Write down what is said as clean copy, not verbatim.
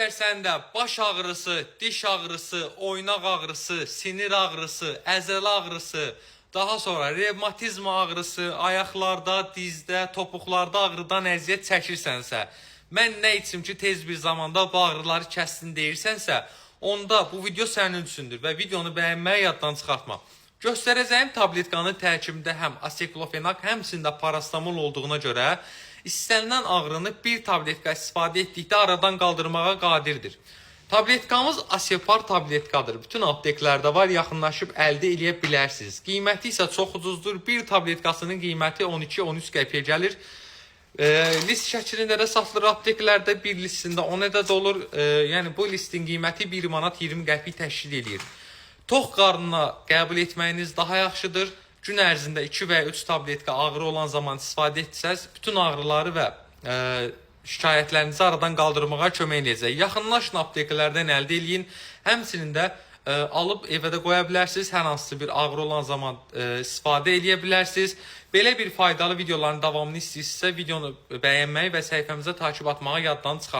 Əgər səndə baş ağrısı, diş ağrısı, oynaq ağrısı, sinir ağrısı, əzələ ağrısı, daha sonra revmatizm ağrısı, ayaqlarda, dizdə, topuqlarda ağrıdan əziyyət çəkirsənsə, mən nə içim ki tez bir zamanda bu ağrıları kəssin deyirsənsə, onda bu video sənin üçündür və videonu bəyənməyi yaddan çıxartma. Göstərəcəyim tabletkanın tərkibində həm aseklofenak, həmçində parastamol olduğuna görə istənilən ağrını bir tabletka istifadə etdikdə aradan qaldırmağa qadirdir. Tabletkamız Asepar tabletkadır. Bütün apteklərdə var, yaxınlaşıb əldə edə bilərsiniz. Qiyməti isə çox ucuzdur. Bir tabletkasının qiyməti 12-13 qəpiyə gəlir. List şəklində də satılır apteklərdə. Bir listində 10 ədəd olur. Yəni bu listin qiyməti 1 manat 20 qəpik təşkil edir. Tox qarnına qəbul etməyiniz daha yaxşıdır. Gün ərzində 2 və 3 tabletka ağrı olan zaman istifadə etsəz, bütün ağrıları və şikayətlərinizi aradan qaldırmağa kömək edəcək. Yaxınlaşın apteklərdən əldə eləyin. Həmçinin də alıb evə də qoya bilərsiniz. Hər hansı bir ağrı olan zaman istifadə edə bilərsiniz. Belə bir faydalı videoların davamını istəyirsinizsə videonu bəyənməyi və səhifəmizə takib atmağı yaddan çıxartmayın.